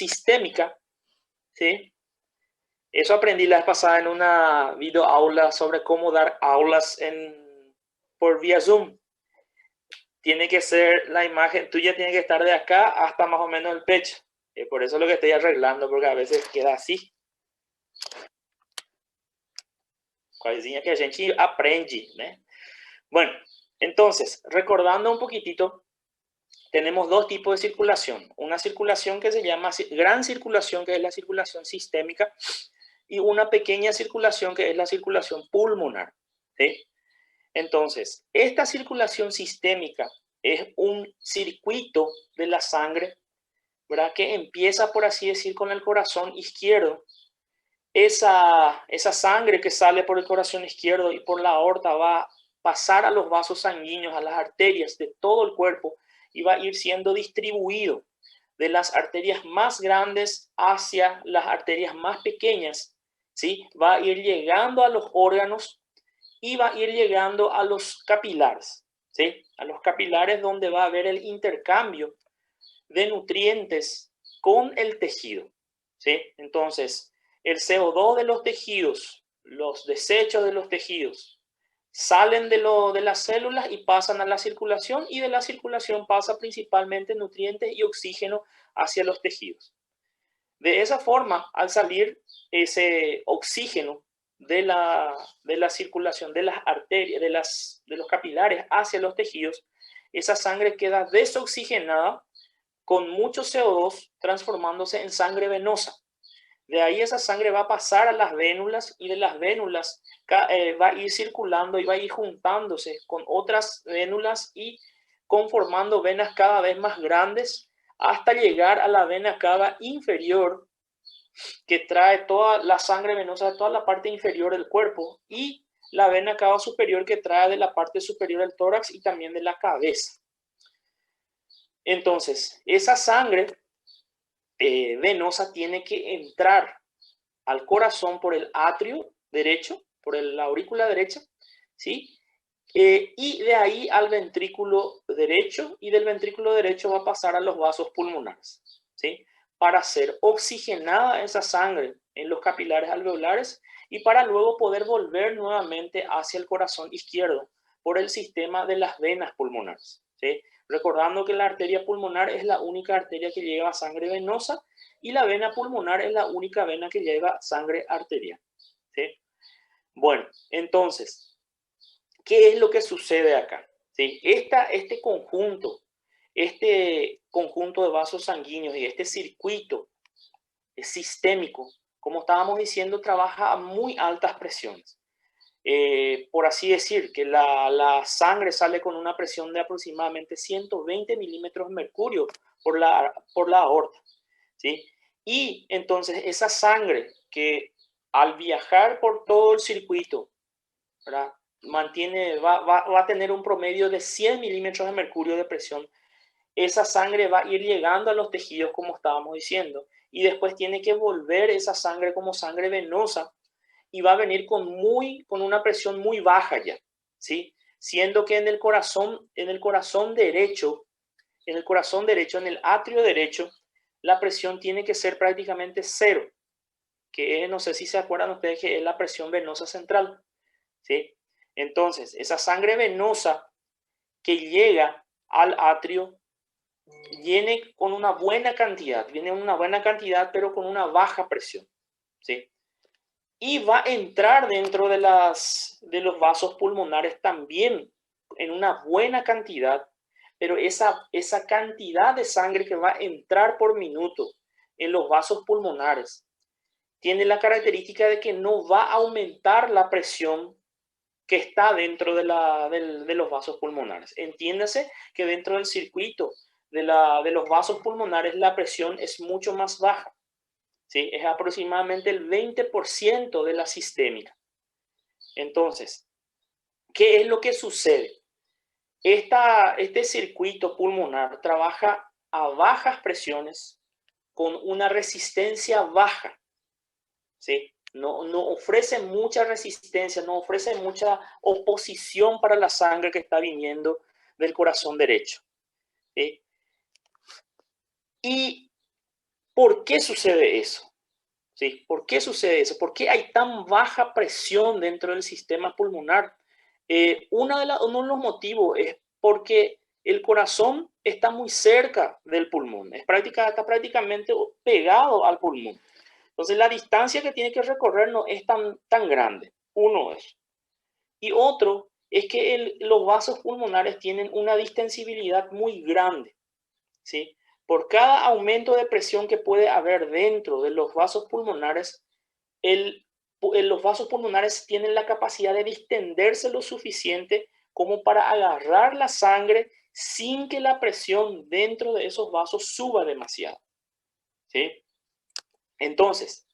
sistémica, ¿sí? Eso aprendí la vez pasada en una videoaula sobre cómo dar aulas por vía Zoom. Tiene que ser la imagen tuya, tiene que estar de acá hasta más o menos el pecho. Por eso es lo que estoy arreglando, porque a veces queda así. Coisinha que a gente aprende, ¿no? Bueno, entonces, recordando un poquitito, tenemos dos tipos de circulación. Una circulación que se llama gran circulación, que es la circulación sistémica, y una pequeña circulación, que es la circulación pulmonar, ¿sí? Entonces, esta circulación sistémica es un circuito de la sangre, ¿verdad? Que empieza, por así decir, con el corazón izquierdo. Esa sangre que sale por el corazón izquierdo y por la aorta va a pasar a los vasos sanguíneos, a las arterias de todo el cuerpo, y va a ir siendo distribuido de las arterias más grandes hacia las arterias más pequeñas, ¿sí? Va a ir llegando a los órganos y va a ir llegando a los capilares, ¿sí? A los capilares, donde va a haber el intercambio de nutrientes con el tejido, ¿sí? Entonces, el CO2 de los tejidos, los desechos de los tejidos, salen de las células y pasan a la circulación, y de la circulación pasa principalmente nutrientes y oxígeno hacia los tejidos. De esa forma, al salir ese oxígeno de la circulación de las arterias, de los capilares hacia los tejidos, esa sangre queda desoxigenada con mucho CO2, transformándose en sangre venosa. De ahí esa sangre va a pasar a las vénulas, y de las vénulas va a ir circulando y va a ir juntándose con otras vénulas y conformando venas cada vez más grandes, hasta llegar a la vena cava inferior, que trae toda la sangre venosa de toda la parte inferior del cuerpo, y la vena cava superior, que trae de la parte superior del tórax y también de la cabeza. Entonces, esa sangre venosa tiene que entrar al corazón por el atrio derecho, por la aurícula derecha, ¿sí? Y de ahí al ventrículo derecho, y del ventrículo derecho va a pasar a los vasos pulmonares, ¿sí? Para ser oxigenada esa sangre en los capilares alveolares, y para luego poder volver nuevamente hacia el corazón izquierdo por el sistema de las venas pulmonares, ¿sí? Recordando que la arteria pulmonar es la única arteria que lleva sangre venosa, y la vena pulmonar es la única vena que lleva sangre arterial, ¿sí? Bueno, entonces, ¿qué es lo que sucede acá? ¿Sí? Este conjunto de vasos sanguíneos y este circuito sistémico, como estábamos diciendo, trabaja a muy altas presiones. Por así decir, que la sangre sale con una presión de aproximadamente 120 milímetros de mercurio por la aorta, ¿sí? Y entonces esa sangre, que al viajar por todo el circuito, ¿verdad?, va a tener un promedio de 100 milímetros de mercurio de presión. Esa sangre va a ir llegando a los tejidos, como estábamos diciendo, y después tiene que volver esa sangre como sangre venosa, y va a venir con una presión muy baja ya, ¿sí? Siendo que en el corazón derecho, en el atrio derecho, la presión tiene que ser prácticamente cero, que no sé si se acuerdan ustedes, que es la presión venosa central, ¿sí? Entonces, esa sangre venosa que llega al atrio viene con una buena cantidad, pero con una baja presión, ¿sí? Y va a entrar dentro de los vasos pulmonares también en una buena cantidad, pero esa cantidad de sangre que va a entrar por minuto en los vasos pulmonares tiene la característica de que no va a aumentar la presión que está dentro de los vasos pulmonares. Entiéndase que dentro del circuito de los vasos pulmonares la presión es mucho más baja, ¿sí? Es aproximadamente el 20% de la sistémica. Entonces, ¿qué es lo que sucede? Este circuito pulmonar trabaja a bajas presiones con una resistencia baja, ¿sí? No ofrece mucha resistencia, no ofrece mucha oposición para la sangre que está viniendo del corazón derecho, ¿sí? Y ¿Por qué sucede eso? ¿Sí? ¿Por qué sucede eso? ¿Por qué hay tan baja presión dentro del sistema pulmonar? Uno de los motivos es porque el corazón está muy cerca del pulmón, está prácticamente pegado al pulmón. Entonces la distancia que tiene que recorrer no es tan grande. Uno es. Y otro es que los vasos pulmonares tienen una distensibilidad muy grande, ¿sí? Por cada aumento de presión que puede haber dentro de los vasos pulmonares, los vasos pulmonares tienen la capacidad de distenderse lo suficiente como para agarrar la sangre sin que la presión dentro de esos vasos suba demasiado, ¿sí? Entonces,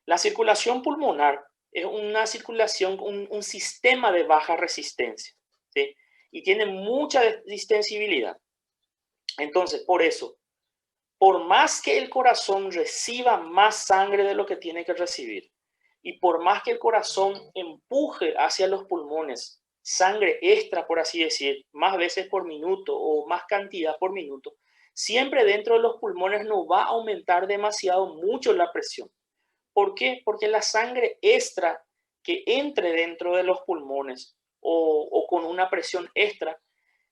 la circulación pulmonar es una circulación, un sistema de baja resistencia, ¿sí? Y tiene mucha distensibilidad. Entonces, por eso, por más que el corazón reciba más sangre de lo que tiene que recibir, y por más que el corazón empuje hacia los pulmones sangre extra, por así decir, más veces por minuto o más cantidad por minuto, siempre dentro de los pulmones no va a aumentar demasiado mucho la presión. ¿Por qué? Porque la sangre extra que entre dentro de los pulmones o con una presión extra,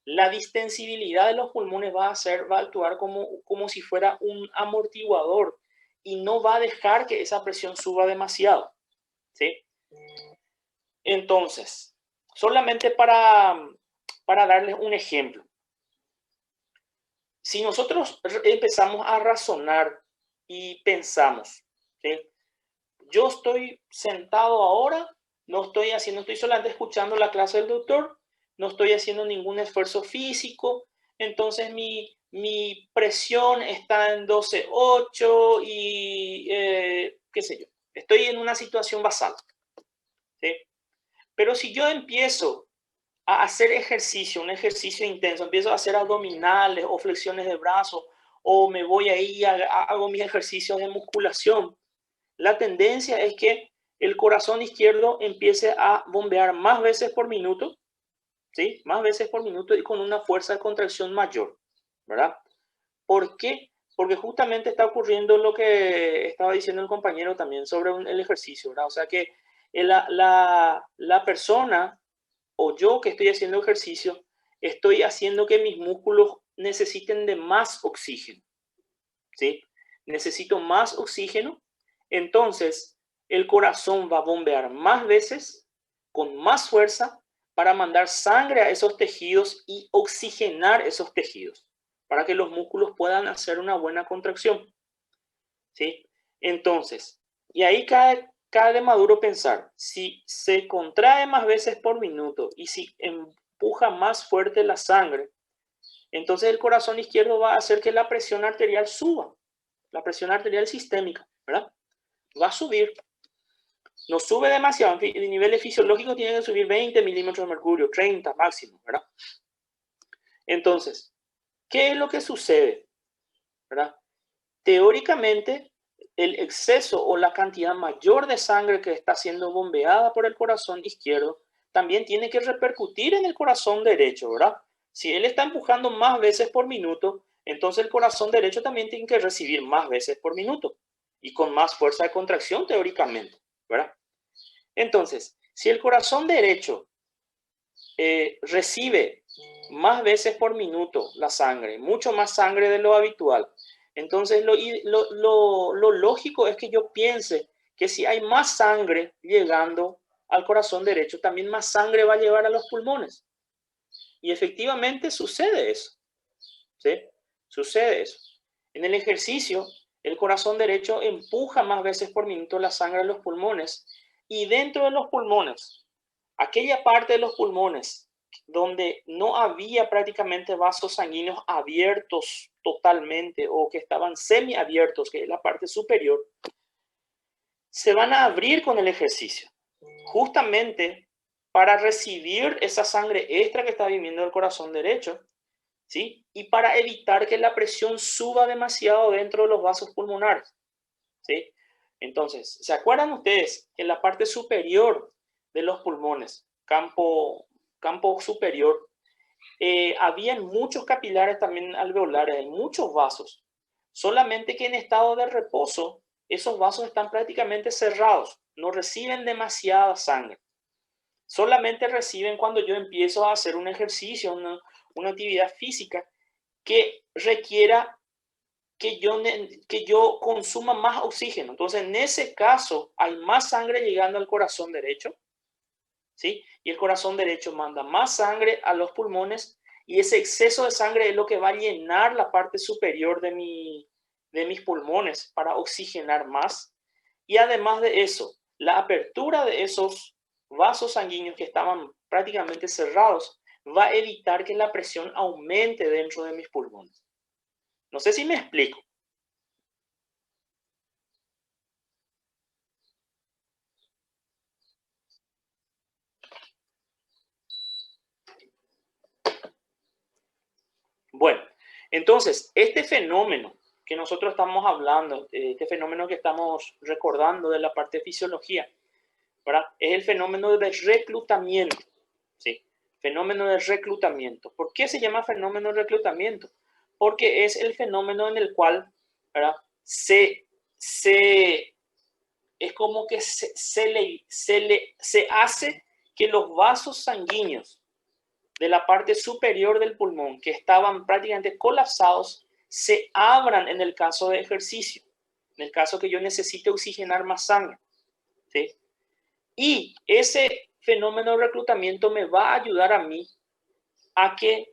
la distensibilidad de los pulmones va a actuar como si fuera un amortiguador y no va a dejar que esa presión suba demasiado, ¿sí? Entonces, solamente para darles un ejemplo, si nosotros empezamos a razonar y pensamos, ¿sí? Yo estoy sentado ahora, estoy solamente escuchando la clase del doctor, no estoy haciendo ningún esfuerzo físico, entonces mi presión está en 12,8 y qué sé yo, estoy en una situación basal, ¿sí? Pero si yo empiezo a hacer ejercicio, un ejercicio intenso, empiezo a hacer abdominales o flexiones de brazos, o me voy ahí y hago mis ejercicios de musculación, la tendencia es que el corazón izquierdo empiece a bombear más veces por minuto, ¿sí? Más veces por minuto y con una fuerza de contracción mayor, ¿verdad? ¿Por qué? Porque justamente está ocurriendo lo que estaba diciendo el compañero también sobre el ejercicio, ¿verdad? O sea que la persona o yo que estoy haciendo ejercicio, estoy haciendo que mis músculos necesiten de más oxígeno, ¿sí? Necesito más oxígeno, entonces el corazón va a bombear más veces, con más fuerza, para mandar sangre a esos tejidos y oxigenar esos tejidos, para que los músculos puedan hacer una buena contracción, ¿sí? Entonces, y ahí cae de maduro pensar, si se contrae más veces por minuto y si empuja más fuerte la sangre, entonces el corazón izquierdo va a hacer que la presión arterial suba, la presión arterial sistémica, ¿verdad? Va a subir. No sube demasiado, en niveles fisiológicos tiene que subir 20 milímetros de mercurio, 30 máximo, ¿verdad? Entonces, ¿qué es lo que sucede? ¿Verdad? Teóricamente, el exceso o la cantidad mayor de sangre que está siendo bombeada por el corazón izquierdo también tiene que repercutir en el corazón derecho, ¿verdad? Si él está empujando más veces por minuto, entonces el corazón derecho también tiene que recibir más veces por minuto y con más fuerza de contracción teóricamente, ¿verdad? Entonces, si el corazón derecho recibe más veces por minuto la sangre, mucho más sangre de lo habitual, entonces lo lógico es que yo piense que si hay más sangre llegando al corazón derecho, también más sangre va a llevar a los pulmones. Y efectivamente sucede eso, ¿sí? Sucede eso. En el ejercicio, el corazón derecho empuja más veces por minuto la sangre a los pulmones y dentro de los pulmones, aquella parte de los pulmones donde no había prácticamente vasos sanguíneos abiertos totalmente o que estaban semiabiertos, que es la parte superior, se van a abrir con el ejercicio, justamente para recibir esa sangre extra que está viniendo del corazón derecho, ¿sí? Y para evitar que la presión suba demasiado dentro de los vasos pulmonares, ¿sí? Entonces, ¿se acuerdan ustedes que en la parte superior de los pulmones, campo superior, habían muchos capilares también alveolares, hay muchos vasos? Solamente que en estado de reposo, esos vasos están prácticamente cerrados, no reciben demasiada sangre. Solamente reciben cuando yo empiezo a hacer un ejercicio, una actividad física que requiera que yo consuma más oxígeno. Entonces, en ese caso, hay más sangre llegando al corazón derecho, ¿sí? Y el corazón derecho manda más sangre a los pulmones y ese exceso de sangre es lo que va a llenar la parte superior de mis pulmones para oxigenar más. Y además de eso, la apertura de esos vasos sanguíneos que estaban prácticamente cerrados va a evitar que la presión aumente dentro de mis pulmones. No sé si me explico. Bueno, entonces, este fenómeno que nosotros estamos hablando, este fenómeno que estamos recordando de la parte de fisiología, ¿verdad? Es el fenómeno de reclutamiento, ¿sí? Fenómeno de reclutamiento. ¿Por qué se llama fenómeno de reclutamiento? Porque es el fenómeno en el cual, ¿verdad? Es como que se hace que los vasos sanguíneos de la parte superior del pulmón, que estaban prácticamente colapsados, se abran en el caso de ejercicio, en el caso que yo necesite oxigenar más sangre, ¿sí? Y ese fenómeno de reclutamiento me va a ayudar a mí a que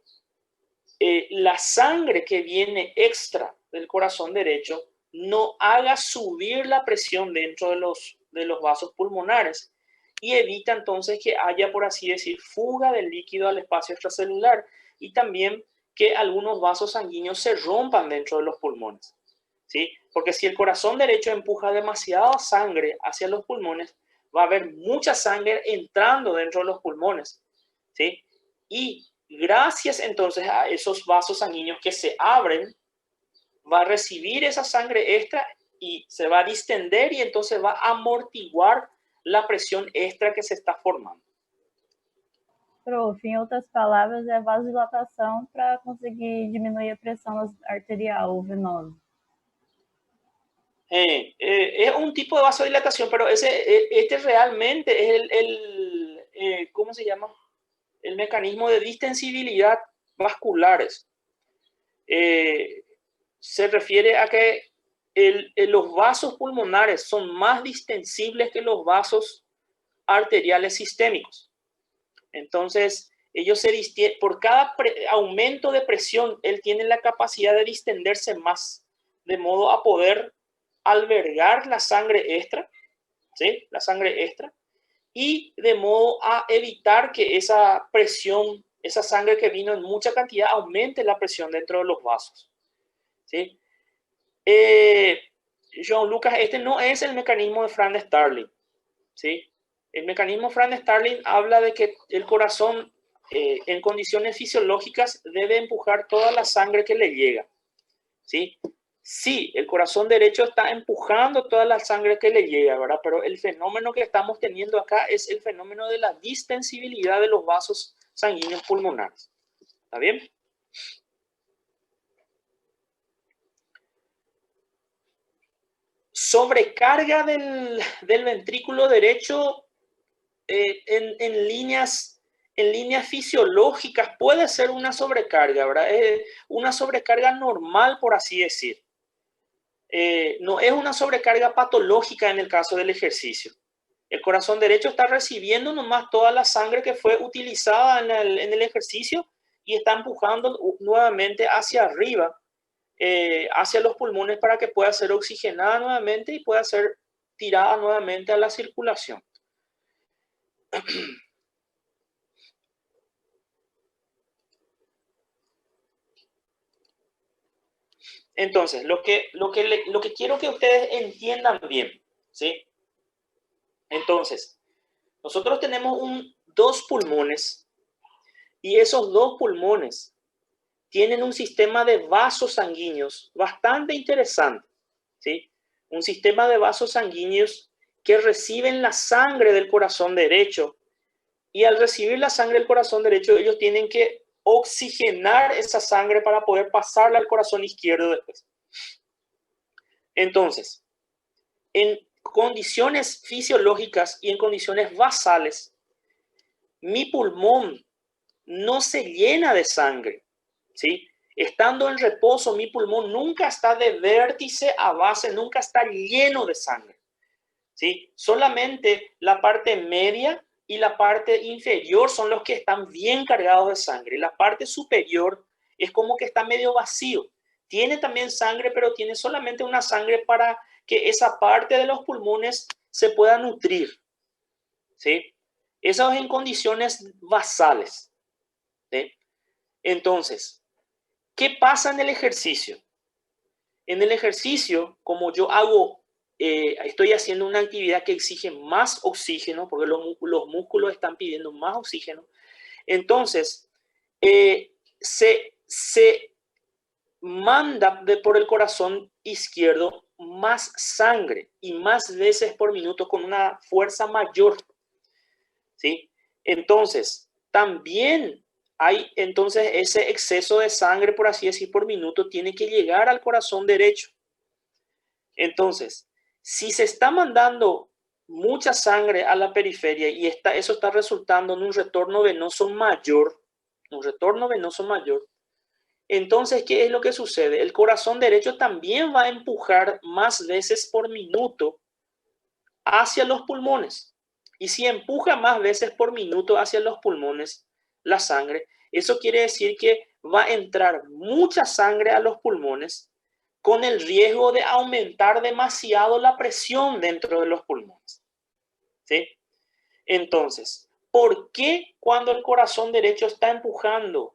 la sangre que viene extra del corazón derecho no haga subir la presión dentro de los vasos pulmonares y evita entonces que haya, por así decir, fuga del líquido al espacio extracelular y también que algunos vasos sanguíneos se rompan dentro de los pulmones, ¿sí? Porque si el corazón derecho empuja demasiada sangre hacia los pulmones, va a haber mucha sangre entrando dentro de los pulmones, ¿sí? Y gracias entonces a esos vasos sanguíneos que se abren, va a recibir esa sangre extra y se va a distender y entonces va a amortiguar la presión extra que se está formando. Prof, em outras palavras, é vasodilatação para conseguir diminuir a pressão arterial ou venosa. Es un tipo de vasodilatación, pero este realmente es ¿cómo se llama? El mecanismo de distensibilidad vasculares. Se refiere a que los vasos pulmonares son más distensibles que los vasos arteriales sistémicos. Entonces, ellos por cada aumento de presión, él tiene la capacidad de distenderse más, de modo a poder albergar la sangre extra, ¿sí? La sangre extra, y de modo a evitar que esa presión, esa sangre que vino en mucha cantidad, aumente la presión dentro de los vasos, ¿sí? John Lucas, este no es el mecanismo de Frank Starling, ¿sí? El mecanismo Frank Starling habla de que el corazón en condiciones fisiológicas debe empujar toda la sangre que le llega, ¿sí? Sí, el corazón derecho está empujando toda la sangre que le llega, ¿verdad? Pero el fenómeno que estamos teniendo acá es el fenómeno de la distensibilidad de los vasos sanguíneos pulmonares. ¿Está bien? Sobrecarga del ventrículo derecho en líneas fisiológicas puede ser una sobrecarga, ¿verdad? Una sobrecarga normal, por así decir. No es una sobrecarga patológica en el caso del ejercicio. El corazón derecho está recibiendo nomás toda la sangre que fue utilizada en el ejercicio y está empujando nuevamente hacia arriba, hacia los pulmones para que pueda ser oxigenada nuevamente y pueda ser tirada nuevamente a la circulación. Entonces, lo que quiero que ustedes entiendan bien, ¿sí? Entonces, nosotros tenemos dos pulmones y esos dos pulmones tienen un sistema de vasos sanguíneos bastante interesante, ¿sí? Un sistema de vasos sanguíneos que reciben la sangre del corazón derecho y al recibir la sangre del corazón derecho, ellos tienen que oxigenar esa sangre para poder pasarla al corazón izquierdo después. Entonces, en condiciones fisiológicas y en condiciones basales, mi pulmón no se llena de sangre, ¿sí? Estando en reposo, mi pulmón nunca está de vértice a base, nunca está lleno de sangre, ¿sí? Solamente la parte media y la parte inferior son los que están bien cargados de sangre. La parte superior es como que está medio vacío. Tiene también sangre, pero tiene solamente una sangre para que esa parte de los pulmones se pueda nutrir, ¿sí? Eso es en condiciones basales, ¿sí? Entonces, ¿qué pasa en el ejercicio? En el ejercicio, como yo estoy haciendo una actividad que exige más oxígeno, porque los músculos están pidiendo más oxígeno, entonces se manda por el corazón izquierdo más sangre y más veces por minuto con una fuerza mayor, ¿sí? Entonces, también hay entonces ese exceso de sangre, por así decir, por minuto, tiene que llegar al corazón derecho. Entonces, si se está mandando mucha sangre a la periferia y eso está resultando en un retorno venoso mayor, entonces, ¿qué es lo que sucede? El corazón derecho también va a empujar más veces por minuto hacia los pulmones. Y si empuja más veces por minuto hacia los pulmones la sangre, eso quiere decir que va a entrar mucha sangre a los pulmones con el riesgo de aumentar demasiado la presión dentro de los pulmones, ¿sí? Entonces, ¿por qué cuando el corazón derecho está empujando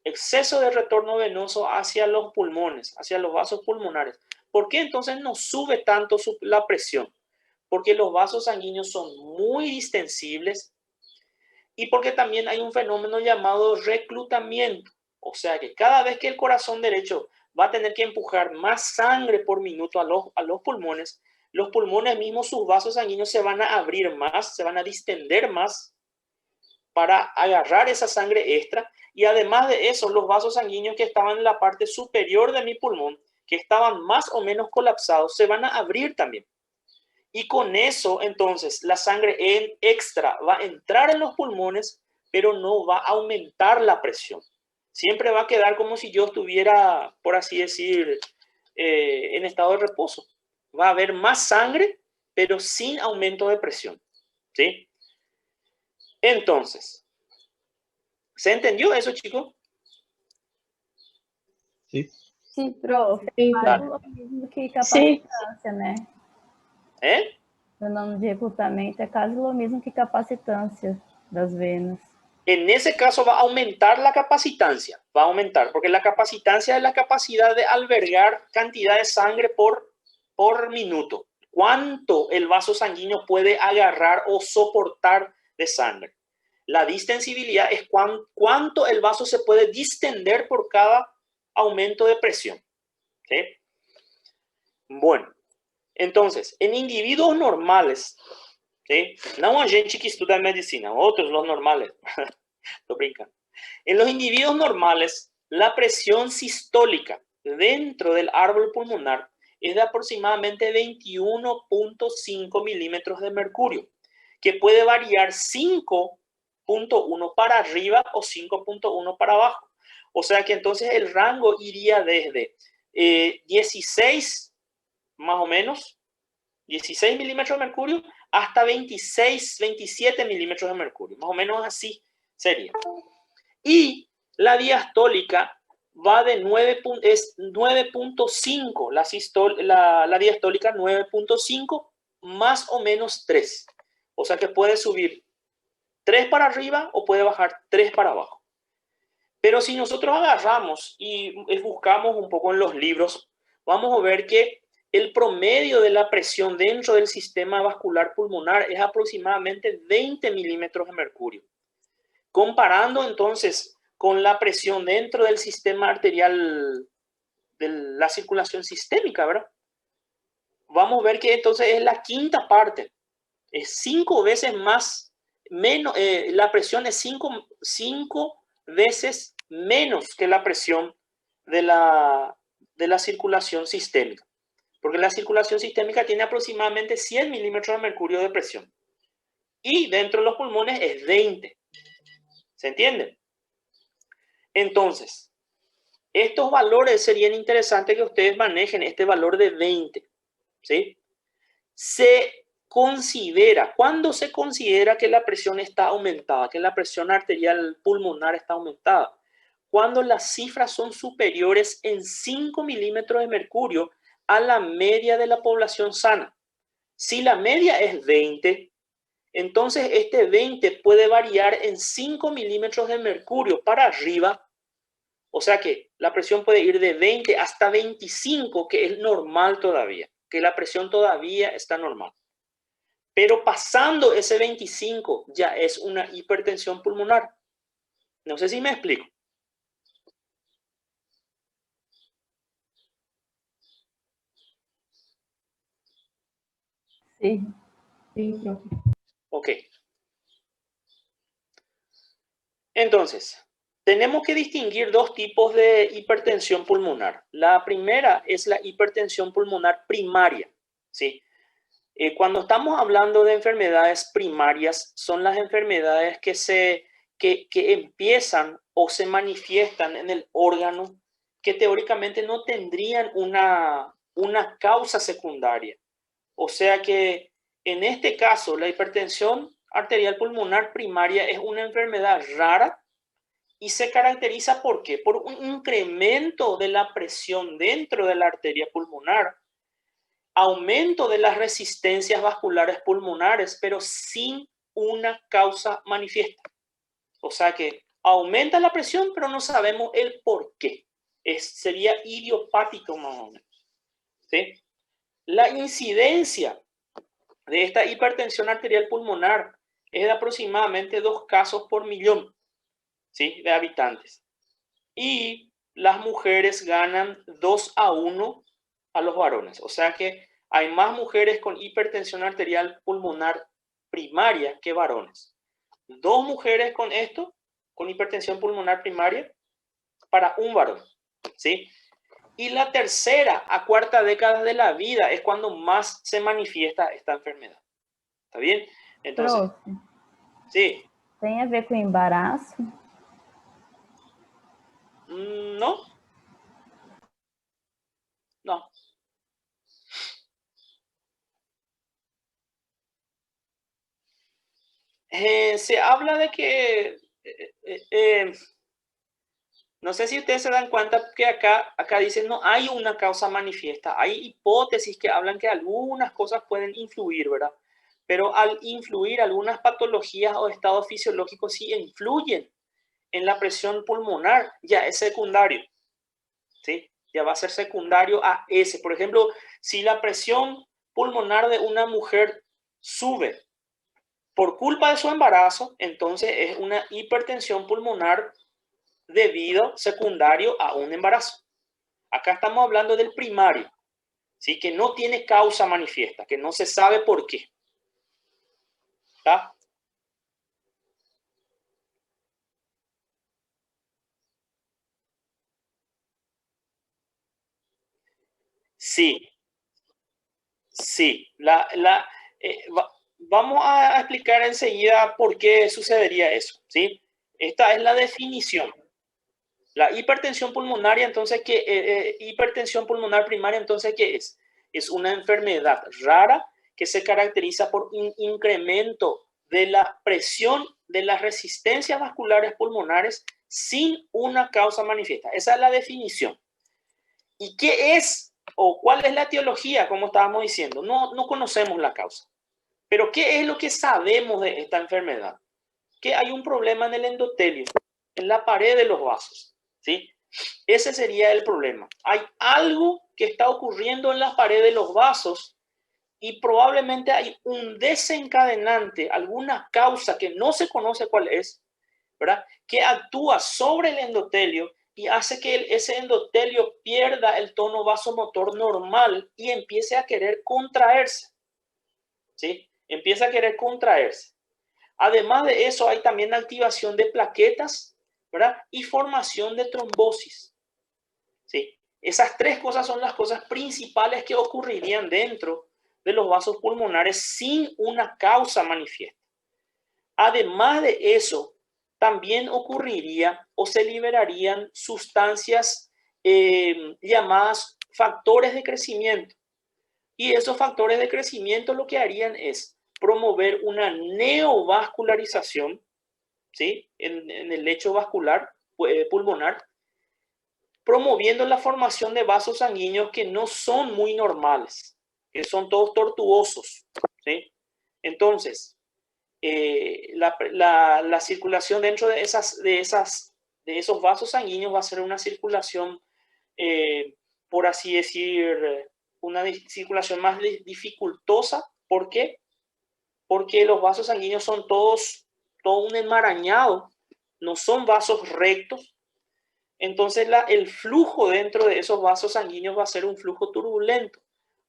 exceso de retorno venoso hacia los pulmones, hacia los vasos pulmonares? ¿Por qué entonces no sube tanto la presión? Porque los vasos sanguíneos son muy distensibles y porque también hay un fenómeno llamado reclutamiento. O sea que cada vez que el corazón derecho va a tener que empujar más sangre por minuto a los pulmones mismos, sus vasos sanguíneos se van a abrir más, se van a distender más para agarrar esa sangre extra. Y además de eso, los vasos sanguíneos que estaban en la parte superior de mi pulmón, que estaban más o menos colapsados, se van a abrir también. Y con eso, entonces, la sangre extra va a entrar en los pulmones, pero no va a aumentar la presión. Siempre va a quedar como si yo estuviera, por así decir, en estado de reposo. Va a haber más sangre, pero sin aumento de presión, ¿sí? Entonces, ¿se entendió eso, chicos? Sí. Sim, prof. Sim, Quase o mesmo que Sim. capacitância, né? ¿Eh? O nome de recrutamento é quase o mesmo que capacitância das venas. En ese caso va a aumentar la capacitancia, va a aumentar, porque la capacitancia es la capacidad de albergar cantidad de sangre por minuto. ¿Cuánto el vaso sanguíneo puede agarrar o soportar de sangre? La distensibilidad es cuánto el vaso se puede distender por cada aumento de presión, ¿sí? Bueno, entonces, en individuos normales, ¿sí? No a gente que estuda medicina, otros los normales. Estoy brincando. En los individuos normales, la presión sistólica dentro del árbol pulmonar es de aproximadamente 21.5 milímetros de mercurio, que puede variar 5.1 para arriba o 5.1 para abajo. O sea que entonces el rango iría desde 16, más o menos, 16 milímetros de mercurio hasta 26, 27 milímetros de mercurio. Más o menos así sería. Y la diastólica va de 9.5, la diastólica 9.5 más o menos 3. O sea que puede subir 3 para arriba o puede bajar 3 para abajo. Pero si nosotros agarramos y buscamos un poco en los libros, vamos a ver que el promedio de la presión dentro del sistema vascular pulmonar es aproximadamente 20 milímetros de mercurio. Comparando entonces con la presión dentro del sistema arterial de la circulación sistémica, ¿verdad? Vamos a ver que entonces es la quinta parte. Es 5 veces más, la presión es 5 veces menos que la presión de la circulación sistémica. porque la circulación sistémica tiene aproximadamente 100 milímetros de mercurio de presión. Y dentro de los pulmones es 20. ¿Se entiende? Entonces, estos valores serían interesantes que ustedes manejen, este valor de 20. ¿Sí? ¿Cuándo se considera que la presión está aumentada, que la presión arterial pulmonar está aumentada? Cuando las cifras son superiores en 5 milímetros de mercurio a la media de la población sana. Si la media es 20, entonces este 20 puede variar en 5 milímetros de mercurio para arriba. O sea que la presión puede ir de 20 hasta 25, que es normal todavía, que la presión todavía está normal. Pero pasando ese 25 ya es una hipertensión pulmonar. No sé si me explico. Sí, sí, profe. Ok. Entonces, tenemos que distinguir dos tipos de hipertensión pulmonar. La primera es la hipertensión pulmonar primaria. ¿Sí? Cuando estamos hablando de enfermedades primarias, son las enfermedades que empiezan o se manifiestan en el órgano que teóricamente no tendrían una causa secundaria. O sea que en este caso, la hipertensión arterial pulmonar primaria es una enfermedad rara y se caracteriza ¿por qué? Por un incremento de la presión dentro de la arteria pulmonar, aumento de las resistencias vasculares pulmonares, pero sin una causa manifiesta. O sea que aumenta la presión, pero no sabemos el por qué. Sería idiopático más o menos. ¿Sí? La incidencia de esta hipertensión arterial pulmonar es de aproximadamente 2 casos por millón, ¿sí?, de habitantes. Y las mujeres ganan 2-1 a los varones. O sea que hay más mujeres con hipertensión arterial pulmonar primaria que varones. 2 mujeres con esto, con hipertensión pulmonar primaria, para un varón, ¿sí? Y la tercera a cuarta década de la vida es cuando más se manifiesta esta enfermedad. ¿Está bien? Entonces, Profe, sí. tem a ver com embaraço? No. No. Se habla de que no sé si ustedes se dan cuenta que acá dicen no hay una causa manifiesta. Hay hipótesis que hablan que algunas cosas pueden influir, ¿verdad? Pero al influir algunas patologías o estados fisiológicos sí influyen en la presión pulmonar, ya es secundario, ¿sí? Ya va a ser secundario a ese. Por ejemplo, si la presión pulmonar de una mujer sube por culpa de su embarazo, entonces es una hipertensión pulmonar debido secundario a un embarazo. Acá estamos hablando del primario, ¿sí? Que no tiene causa manifiesta, que no se sabe por qué. ¿Está? Sí, sí. Vamos a explicar enseguida por qué sucedería eso, ¿sí? Esta es la definición. La hipertensión pulmonaria, entonces, hipertensión pulmonar primaria, entonces, ¿qué es? Es una enfermedad rara que se caracteriza por un incremento de la presión de las resistencias vasculares pulmonares sin una causa manifiesta. Esa es la definición. ¿Y qué es o cuál es la etiología, como estábamos diciendo? No conocemos la causa. Pero ¿qué es lo que sabemos de esta enfermedad? Que hay un problema en el endotelio, en la pared de los vasos, ¿sí? Ese sería el problema. Hay algo que está ocurriendo en la pared de los vasos y probablemente hay un desencadenante, alguna causa que no se conoce cuál es, ¿verdad? Que actúa sobre el endotelio y hace que ese endotelio pierda el tono vasomotor normal y empiece a querer contraerse, ¿sí? Empieza a querer contraerse. Además de eso, hay también activación de plaquetas, ¿verdad? Y formación de trombosis, ¿sí? Esas tres cosas son las cosas principales que ocurrirían dentro de los vasos pulmonares sin una causa manifiesta. Además de eso, también ocurriría o se liberarían sustancias llamadas factores de crecimiento. Y esos factores de crecimiento lo que harían es promover una neovascularización, ¿sí? en el lecho vascular pulmonar, promoviendo la formación de vasos sanguíneos que no son muy normales, que son todos tortuosos, ¿sí? Entonces, la circulación dentro de esos vasos sanguíneos va a ser una circulación, por así decir, una circulación más dificultosa. ¿Por qué? Porque los vasos sanguíneos son todo un enmarañado, no son vasos rectos. Entonces el flujo dentro de esos vasos sanguíneos va a ser un flujo turbulento,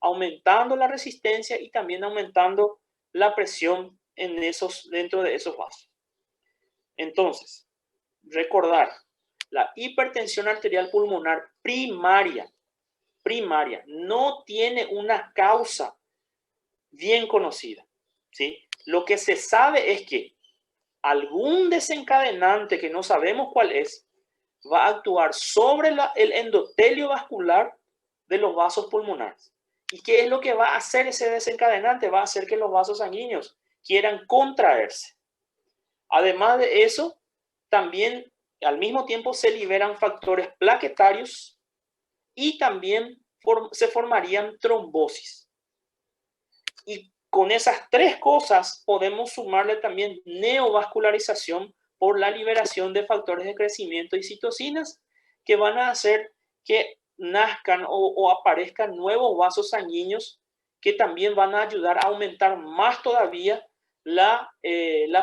aumentando la resistencia y también aumentando la presión dentro de esos vasos. Entonces, recordar, la hipertensión arterial pulmonar primaria no tiene una causa bien conocida, ¿sí? Lo que se sabe es que algún desencadenante que no sabemos cuál es, va a actuar sobre el endotelio vascular de los vasos pulmonares. ¿Y qué es lo que va a hacer ese desencadenante? Va a hacer que los vasos sanguíneos quieran contraerse. Además de eso, también al mismo tiempo se liberan factores plaquetarios y también se formarían trombosis. Y con esas tres cosas podemos sumarle también neovascularización por la liberación de factores de crecimiento y citocinas que van a hacer que nazcan o aparezcan nuevos vasos sanguíneos que también van a ayudar a aumentar más todavía la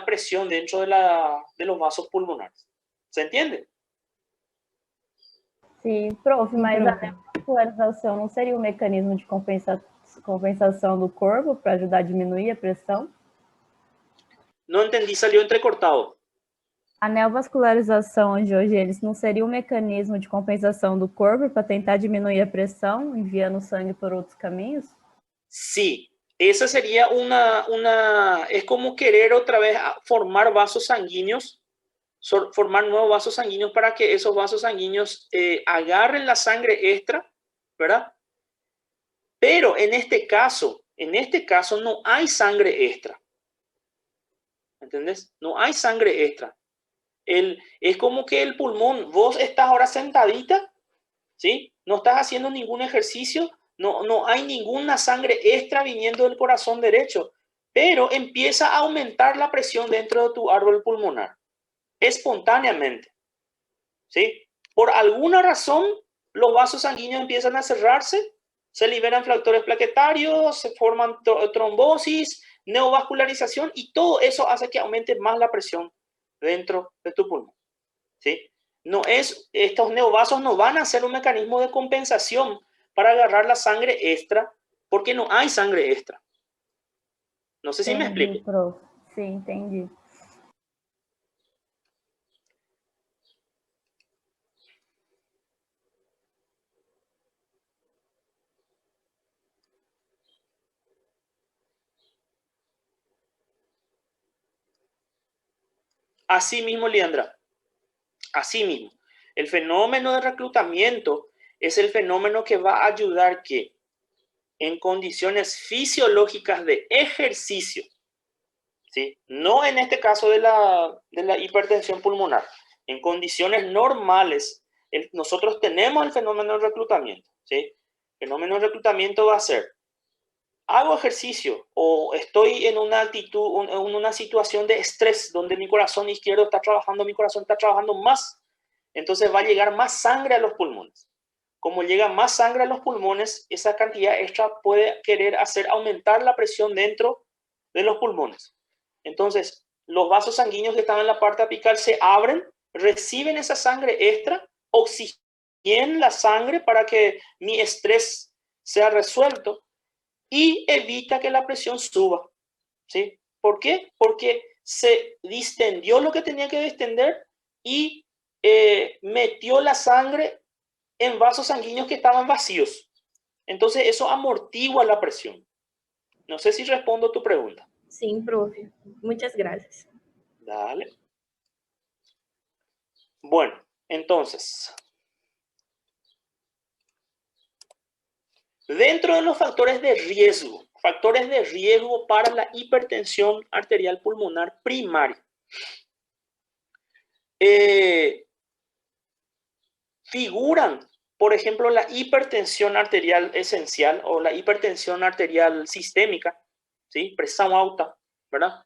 presión dentro de los vasos pulmonares. ¿Se entiende? Sim, prof, mas a neovascularização não seria um mecanismo de compensação do corpo para ajudar a diminuir a pressão? No entendí, salió entrecortado. A neovascularização de hoje, eles não seria um mecanismo de compensação do corpo para tentar diminuir a pressão, enviando sangue por outros caminhos? Sí, esa sería es como querer otra vez formar vasos sanguíneos, formar nuevos vasos sanguíneos para que esos vasos sanguíneos agarren la sangre extra, ¿verdad? Pero en este caso no hay sangre extra. ¿Entendés? No hay sangre extra. Es como que el pulmón, vos estás ahora sentadita, ¿sí? No estás haciendo ningún ejercicio, no hay ninguna sangre extra viniendo del corazón derecho, pero empieza a aumentar la presión dentro de tu árbol pulmonar, espontáneamente, ¿sí? Por alguna razón, los vasos sanguíneos empiezan a cerrarse, se liberan factores plaquetarios, se forman trombosis, neovascularización, y todo eso hace que aumente más la presión dentro de tu pulmón, ¿sí? Estos neovasos no van a ser un mecanismo de compensación para agarrar la sangre extra, porque no hay sangre extra. No sé si me explico. Prof. Sí, entendí. Así mismo, Leandra. Así mismo. El fenómeno de reclutamiento es el fenómeno que va a ayudar que en condiciones fisiológicas de ejercicio, ¿sí? No en este caso de la hipertensión pulmonar, en condiciones normales, nosotros tenemos el fenómeno de reclutamiento, ¿sí? El fenómeno de reclutamiento va a ser, hago ejercicio o estoy en una situación de estrés donde mi corazón izquierdo está trabajando, mi corazón está trabajando más, entonces va a llegar más sangre a los pulmones. Como llega más sangre a los pulmones, esa cantidad extra puede querer hacer aumentar la presión dentro de los pulmones. Entonces, los vasos sanguíneos que están en la parte apical se abren, reciben esa sangre extra, oxigenan la sangre para que mi estrés sea resuelto y evita que la presión suba, ¿sí? ¿Por qué? Porque se distendió lo que tenía que distender y metió la sangre en vasos sanguíneos que estaban vacíos. Entonces eso amortigua la presión. No sé si respondo a tu pregunta. Sim, profe. Muchas gracias. Dale. Bueno, entonces, dentro de los factores de riesgo para la hipertensión arterial pulmonar primaria, figuran, por ejemplo, la hipertensión arterial esencial o la hipertensión arterial sistémica, ¿sí? Presión alta, ¿verdad?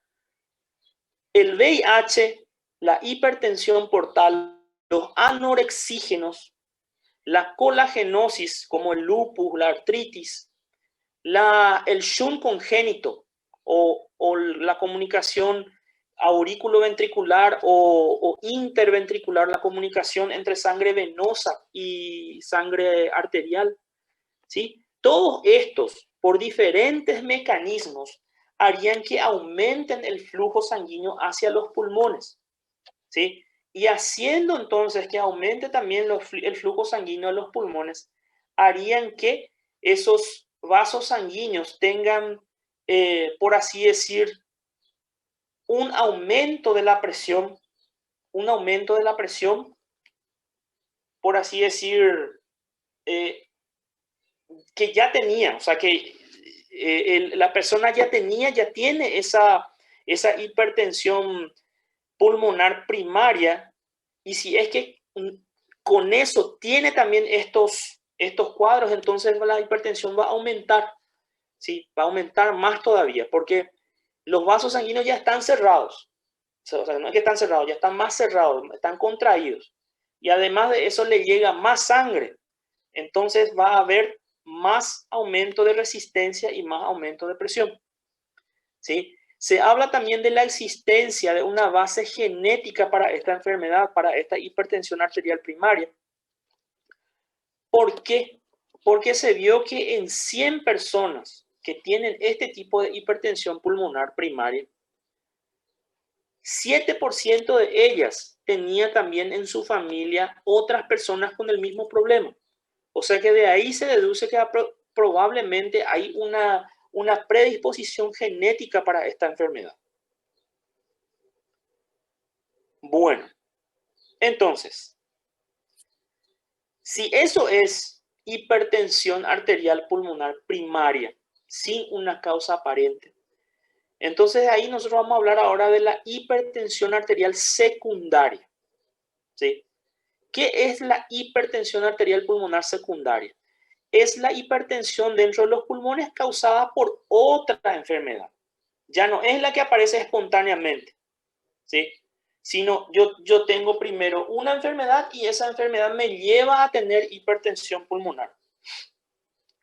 El VIH, la hipertensión portal, los anorexígenos, la colagenosis como el lupus, la artritis, el shunt congénito o la comunicación auriculoventricular o interventricular, la comunicación entre sangre venosa y sangre arterial, ¿sí? Todos estos, por diferentes mecanismos, harían que aumenten el flujo sanguíneo hacia los pulmones, ¿sí? Y haciendo entonces que aumente también el flujo sanguíneo a los pulmones, harían que esos vasos sanguíneos tengan, por así decir, un aumento de la presión, por así decir, que ya tenía, o sea, que la persona ya tiene esa hipertensión pulmonar primaria, y si es que con eso tiene también estos cuadros, entonces la hipertensión va a aumentar, ¿sí? Va a aumentar más todavía, porque los vasos sanguíneos ya están cerrados, o sea, no es que están cerrados, ya están más cerrados, están contraídos, y además de eso le llega más sangre, entonces va a haber más aumento de resistencia y más aumento de presión, ¿sí? Se habla también de la existencia de una base genética para esta enfermedad, para esta hipertensión arterial primaria. ¿Por qué? Porque se vio que en 100 personas que tienen este tipo de hipertensión pulmonar primaria, 7% de ellas tenía también en su familia otras personas con el mismo problema. O sea que de ahí se deduce que probablemente hay una predisposición genética para esta enfermedad. Bueno, entonces, si eso es hipertensión arterial pulmonar primaria sin una causa aparente, entonces ahí nosotros vamos a hablar ahora de la hipertensión arterial secundaria, ¿sí? ¿Qué es la hipertensión arterial pulmonar secundaria? Es la hipertensión dentro de los pulmones causada por otra enfermedad. Ya no es la que aparece espontáneamente, ¿sí? Sino yo tengo primero una enfermedad y esa enfermedad me lleva a tener hipertensión pulmonar,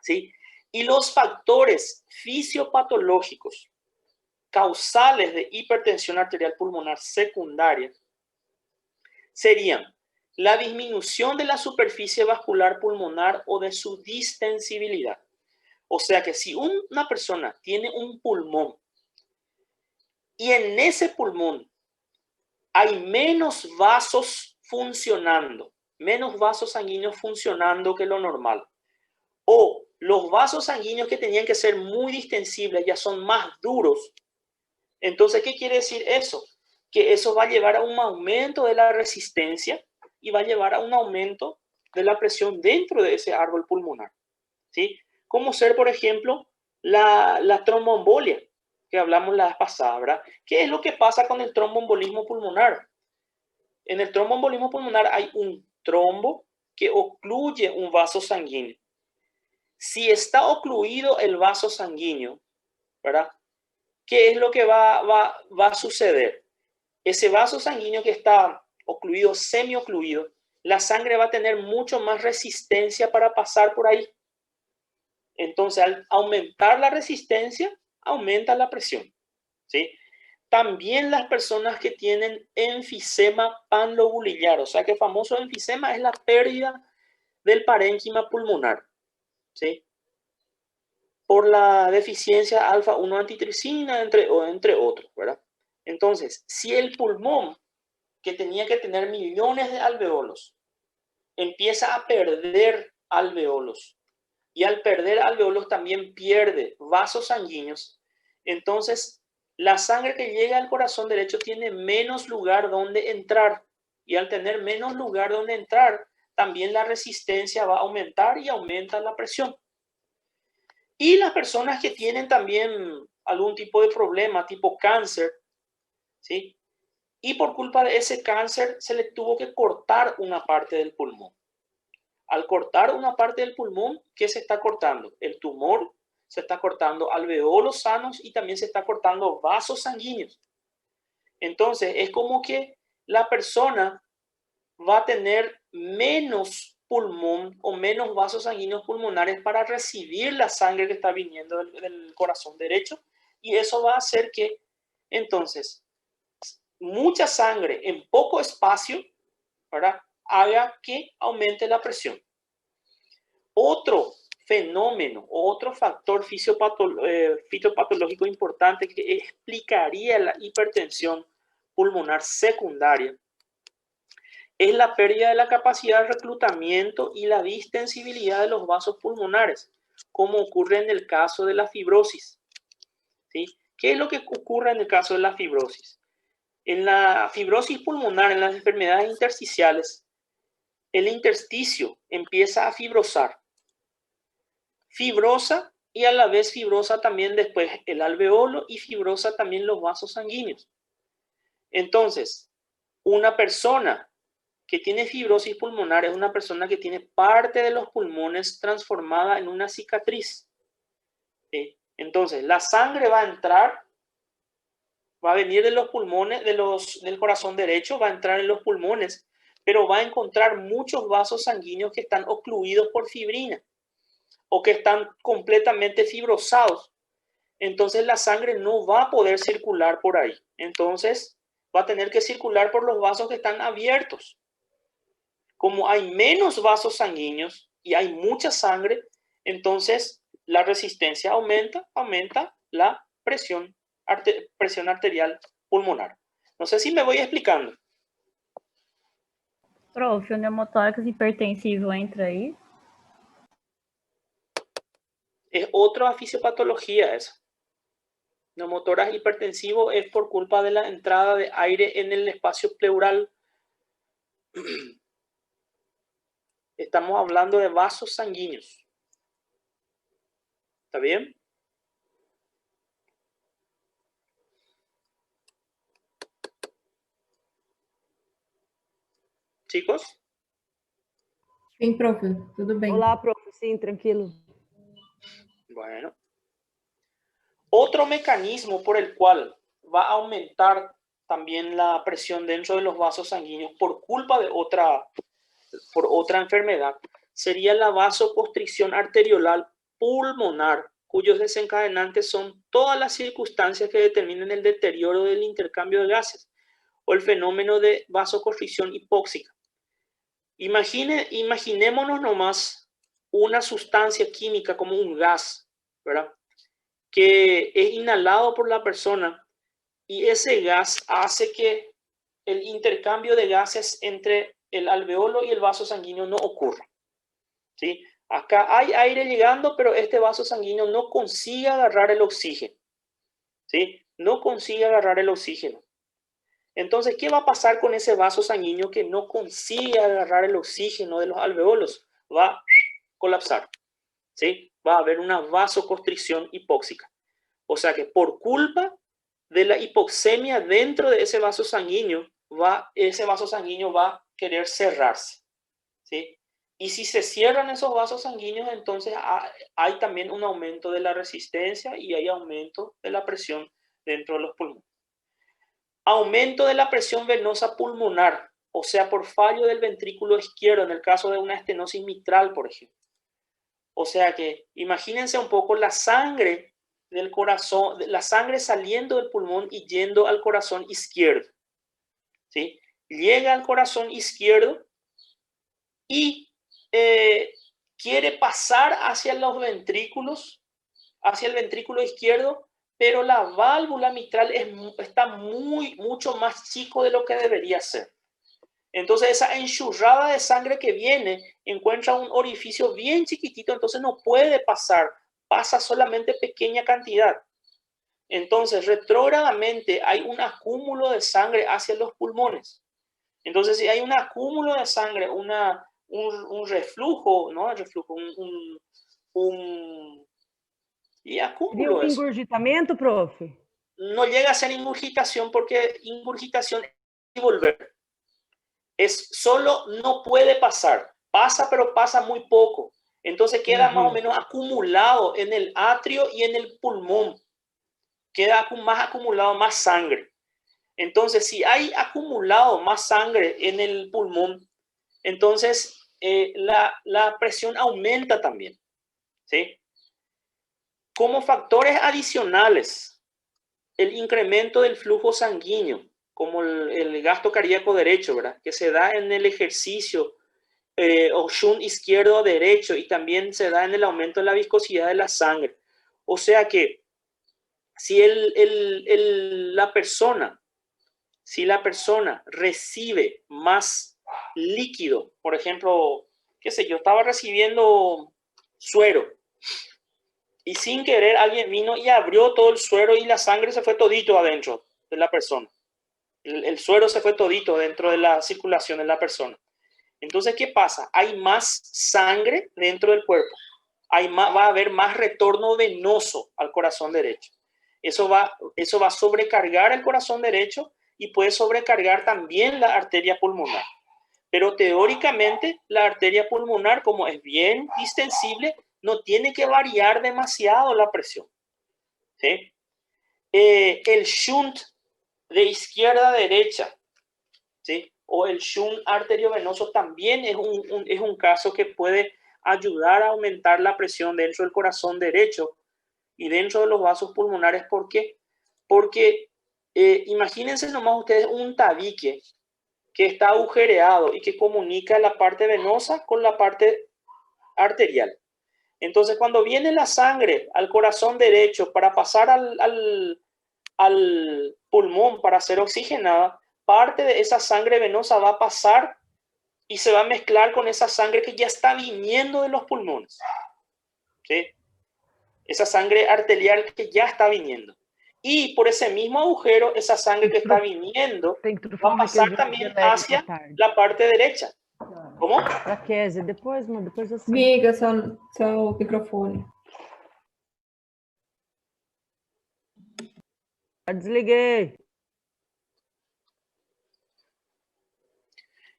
¿sí? Y los factores fisiopatológicos causales de hipertensión arterial pulmonar secundaria serían la disminución de la superficie vascular pulmonar o de su distensibilidad. O sea que si una persona tiene un pulmón y en ese pulmón hay menos vasos funcionando, menos vasos sanguíneos funcionando que lo normal, o los vasos sanguíneos que tenían que ser muy distensibles ya son más duros, entonces, ¿qué quiere decir eso? Que eso va a llevar a un aumento de la resistencia y va a llevar a un aumento de la presión dentro de ese árbol pulmonar, ¿sí? Como ser, por ejemplo, la tromboembolia, que hablamos la vez pasada, ¿verdad? ¿Qué es lo que pasa con el tromboembolismo pulmonar? En el tromboembolismo pulmonar hay un trombo que ocluye un vaso sanguíneo. Si está ocluido el vaso sanguíneo, ¿verdad? ¿Qué es lo que va a suceder? Ese vaso sanguíneo que está ocluido, semiocluido, la sangre va a tener mucho más resistencia para pasar por ahí. Entonces, al aumentar la resistencia, aumenta la presión, ¿sí? También las personas que tienen enfisema panlobulillar, o sea que el famoso enfisema es la pérdida del parénquima pulmonar, ¿sí? Por la deficiencia alfa-1 antitricina, entre otros, ¿verdad? Entonces, si el pulmón, que tenía que tener millones de alveolos, empieza a perder alveolos. Y al perder alveolos también pierde vasos sanguíneos. Entonces, la sangre que llega al corazón derecho tiene menos lugar donde entrar. Y al tener menos lugar donde entrar, también la resistencia va a aumentar y aumenta la presión. Y las personas que tienen también algún tipo de problema, tipo cáncer, ¿sí? Y por culpa de ese cáncer se le tuvo que cortar una parte del pulmón. Al cortar una parte del pulmón, ¿qué se está cortando? El tumor, se está cortando alveolos sanos y también se está cortando vasos sanguíneos. Entonces, es como que la persona va a tener menos pulmón o menos vasos sanguíneos pulmonares para recibir la sangre que está viniendo del corazón derecho, y eso va a hacer que entonces mucha sangre en poco espacio, ¿verdad?, haga que aumente la presión. Otro fenómeno, otro factor fisiopatológico importante que explicaría la hipertensión pulmonar secundaria es la pérdida de la capacidad de reclutamiento y la distensibilidad de los vasos pulmonares, como ocurre en el caso de la fibrosis. ¿Sí? ¿Qué es lo que ocurre en el caso de la fibrosis? En la fibrosis pulmonar, en las enfermedades intersticiales, el intersticio empieza a fibrosar. Fibrosa y a la vez fibrosa también después el alveolo y fibrosa también los vasos sanguíneos. Entonces, una persona que tiene fibrosis pulmonar es una persona que tiene parte de los pulmones transformada en una cicatriz. ¿Sí? Entonces, la sangre va a entrar, va a venir de los pulmones, del corazón derecho, va a entrar en los pulmones, pero va a encontrar muchos vasos sanguíneos que están ocluidos por fibrina o que están completamente fibrosados. Entonces, la sangre no va a poder circular por ahí. Entonces, va a tener que circular por los vasos que están abiertos. Como hay menos vasos sanguíneos y hay mucha sangre, entonces la resistencia aumenta la presión arterial pulmonar. No sé si me voy explicando. Prof, o pneumotórax hipertensivo entra ahí? Es otra fisiopatología esa. Pneumotórax hipertensivo es por culpa de la entrada de aire en el espacio pleural. Estamos hablando de vasos sanguíneos. ¿Está bien? Chicos. Sim, profe, tudo bem. Olá, prof, sim, tranquilo. Bueno. Otro mecanismo por el cual va a aumentar también la presión dentro de los vasos sanguíneos por culpa de otra enfermedad sería la vasoconstricción arteriolar pulmonar, cuyos desencadenantes son todas las circunstancias que determinan el deterioro del intercambio de gases o el fenómeno de vasoconstricción hipóxica. Imaginémonos nomás una sustancia química como un gas, ¿verdad?, que es inhalado por la persona y ese gas hace que el intercambio de gases entre el alveolo y el vaso sanguíneo no ocurra. ¿Sí? Acá hay aire llegando, pero este vaso sanguíneo no consigue agarrar el oxígeno. ¿Sí? No consigue agarrar el oxígeno. Entonces, ¿qué va a pasar con ese vaso sanguíneo que no consigue agarrar el oxígeno de los alveolos? Va a colapsar. ¿Sí? Va a haber una vasoconstricción hipóxica. O sea que por culpa de la hipoxemia dentro de ese vaso sanguíneo va a querer cerrarse. ¿Sí? Y si se cierran esos vasos sanguíneos, entonces hay también un aumento de la resistencia y hay aumento de la presión dentro de los pulmones. Aumento de la presión venosa pulmonar, o sea, por fallo del ventrículo izquierdo, en el caso de una estenosis mitral, por ejemplo. O sea que imagínense un poco la sangre del corazón, la sangre saliendo del pulmón y yendo al corazón izquierdo. ¿Sí? Llega al corazón izquierdo y quiere pasar hacia los ventrículos, hacia el ventrículo izquierdo, pero la válvula mitral está mucho más chico de lo que debería ser. Entonces esa enxurrada de sangre que viene encuentra un orificio bien chiquitito, entonces no puede pasar, pasa solamente pequeña cantidad. Entonces retrógradamente hay un acúmulo de sangre hacia los pulmones. Entonces si hay un acúmulo de sangre, un reflujo, ¿no? Reflujo, y Seria acúmulo um eso. engurgitamento, prof? No llega a ser ingurgitación porque ingurgitación es volver. Es solo no puede pasar. Pasa, pero pasa muy poco. Entonces queda más o menos acumulado en el atrio y en el pulmón. Queda más acumulado, más sangre. Entonces, si hay acumulado más sangre en el pulmón, entonces la presión aumenta también. ¿Sí? Como factores adicionales, el incremento del flujo sanguíneo, como el gasto cardíaco derecho, ¿verdad? Que se da en el ejercicio o shunt izquierdo o derecho, y también se da en el aumento de la viscosidad de la sangre. O sea que si la persona recibe más líquido, por ejemplo, qué sé yo, estaba recibiendo suero, y sin querer alguien vino y abrió todo el suero y la sangre se fue todito adentro de la persona. El suero se fue todito dentro de la circulación de la persona. Entonces, ¿qué pasa? Hay más sangre dentro del cuerpo. Va a haber más retorno venoso al corazón derecho. Eso va a sobrecargar el corazón derecho y puede sobrecargar también la arteria pulmonar. Pero teóricamente la arteria pulmonar, como es bien distensible, no tiene que variar demasiado la presión. ¿Sí? El shunt de izquierda a derecha, ¿sí? O el shunt arteriovenoso también es un caso que puede ayudar a aumentar la presión dentro del corazón derecho y dentro de los vasos pulmonares. ¿Por qué? Porque imagínense nomás ustedes un tabique que está agujereado y que comunica la parte venosa con la parte arterial. Entonces, cuando viene la sangre al corazón derecho para pasar al pulmón para ser oxigenada, parte de esa sangre venosa va a pasar y se va a mezclar con esa sangre que ya está viniendo de los pulmones. ¿Sí? Esa sangre arterial que ya está viniendo. Y por ese mismo agujero, esa sangre que está viniendo va a pasar también hacia la parte derecha. ¿Cómo? Para Kézia, depois assim. Miga, seu microfone. Desliguei.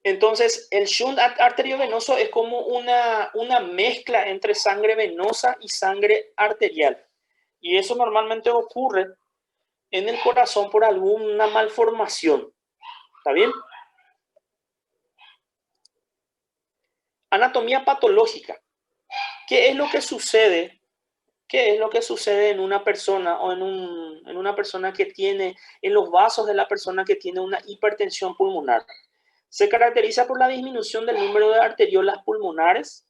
Entonces, el shunt arteriovenoso es como una mezcla entre sangre venosa y sangre arterial. Y eso normalmente ocurre en el corazón por alguna malformación. ¿Está bien? Anatomía patológica. ¿Qué es lo que sucede? ¿Qué es lo que sucede en una persona o en una persona que tiene, en los vasos de la persona que tiene una hipertensión pulmonar? Se caracteriza por la disminución del número de arteriolas pulmonares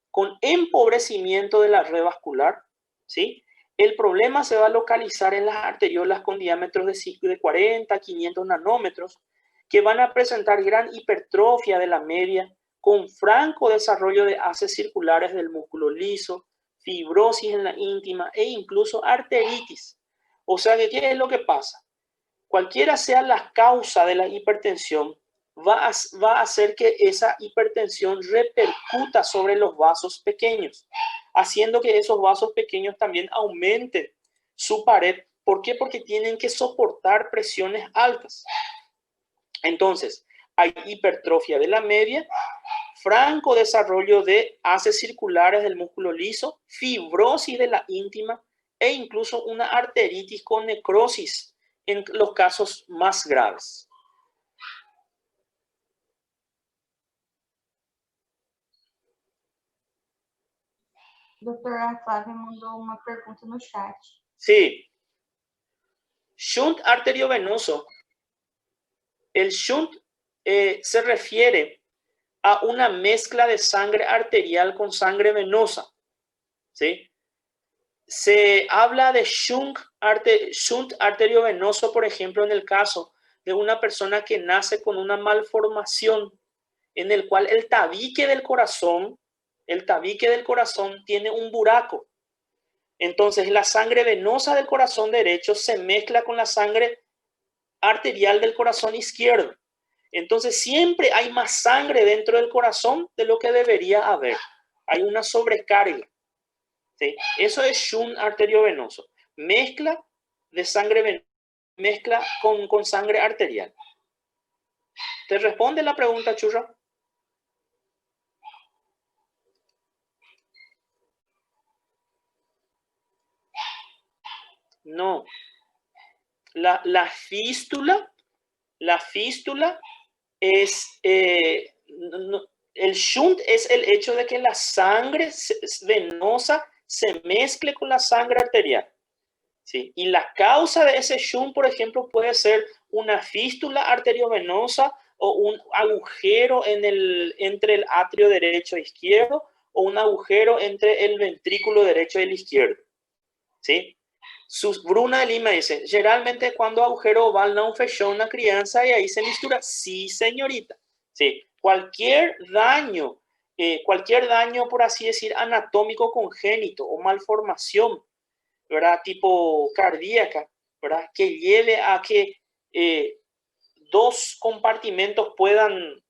con empobrecimiento de la red vascular, ¿sí? El problema se va a localizar en las arteriolas con diámetros de 40 a 500 nanómetros, que van a presentar gran hipertrofia de la media, con franco desarrollo de haces circulares del músculo liso, fibrosis en la íntima e incluso arteritis. O sea, ¿qué es lo que pasa? Cualquiera sea la causa de la hipertensión, va a hacer que esa hipertensión repercuta sobre los vasos pequeños, haciendo que esos vasos pequeños también aumenten su pared. ¿Por qué? Porque tienen que soportar presiones altas. Entonces, hay hipertrofia de la media, franco desarrollo de haces circulares del músculo liso, fibrosis de la íntima e incluso una arteritis con necrosis en los casos más graves. Doutora Flávia mandou uma pergunta no chat. Sí. Shunt arteriovenoso. El shunt se refiere a una mezcla de sangre arterial con sangre venosa. ¿Sí? Se habla de shunt arteriovenoso, por ejemplo, en el caso de una persona que nace con una malformación en el cual el tabique del corazón tiene un buraco. Entonces la sangre venosa del corazón derecho se mezcla con la sangre arterial del corazón izquierdo. Entonces siempre hay más sangre dentro del corazón de lo que debería haber. Hay una sobrecarga. ¿Sí? Eso es shunt arteriovenoso. Mezcla de sangre venosa, mezcla con sangre arterial. ¿Te responde la pregunta, Churra? No. La fístula es, el shunt es el hecho de que la sangre venosa se mezcle con la sangre arterial. ¿Sí? Y la causa de ese shunt, por ejemplo, puede ser una fístula arteriovenosa o un agujero entre el atrio derecho e izquierdo o un agujero entre el ventrículo derecho y el izquierdo. ¿Sí? Bruna de Lima dice, generalmente cuando agujero oval no fechó una crianza y ahí se mistura. Sí, señorita. Sí, cualquier daño, por así decir, anatómico congénito o malformación, ¿verdad? Tipo cardíaca, ¿verdad? Que lleve a que dos compartimentos puedan,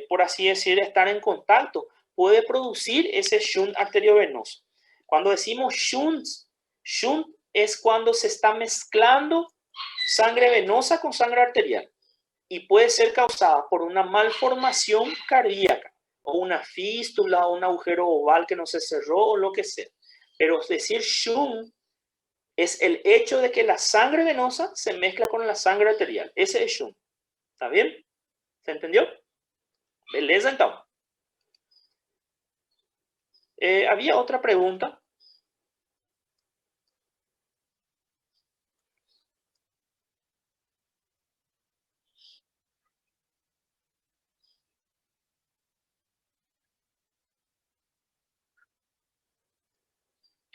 por así decir, estar en contacto, puede producir ese shunt arteriovenoso. Cuando decimos shunt es cuando se está mezclando sangre venosa con sangre arterial y puede ser causada por una malformación cardíaca o una fístula o un agujero oval que no se cerró o lo que sea. Pero decir shunt es el hecho de que la sangre venosa se mezcla con la sangre arterial. Ese es shunt. ¿Está bien? ¿Se entendió? Beleza, entonces. Había otra pregunta.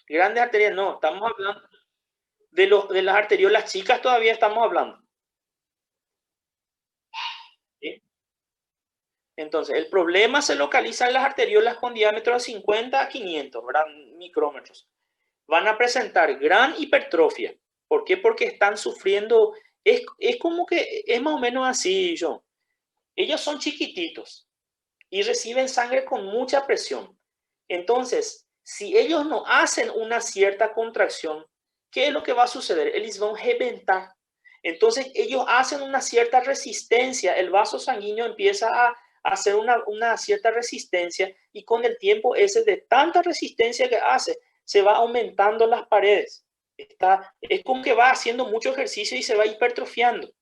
Grandes arterias, no, estamos hablando de las arteriolas chicas, todavía estamos hablando. ¿Sí? Entonces, el problema se localiza en las arteriolas con diámetro de 50 a 500, ¿verdad? Micrómetros. Van a presentar gran hipertrofia. ¿Por qué? Porque están sufriendo, es como que es más o menos así, John. Ellos son chiquititos y reciben sangre con mucha presión. Entonces, si ellos no hacen una cierta contracción, ¿qué es lo que va a suceder? Ellos van a reventar. Entonces, ellos hacen una cierta resistencia, el vaso sanguíneo empieza a hacer una cierta resistencia y con el tiempo ese de tanta resistencia que hace, se va aumentando las paredes. Es como que va haciendo mucho ejercicio y se va hipertrofiando.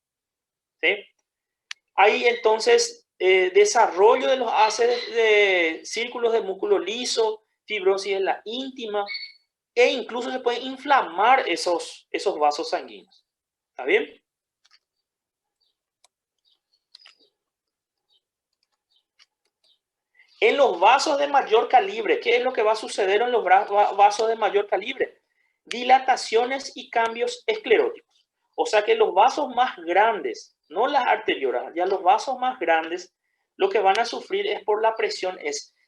¿Sí? Hay entonces desarrollo de los haces de círculos de músculo liso, fibrosis en la íntima e incluso se pueden inflamar esos vasos sanguíneos. ¿Está bien? En los vasos de mayor calibre, ¿qué es lo que va a suceder en los vasos de mayor calibre? Dilataciones y cambios escleróticos. O sea que los vasos más grandes, no las arteriolas, ya los vasos más grandes, lo que van a sufrir es por la presión,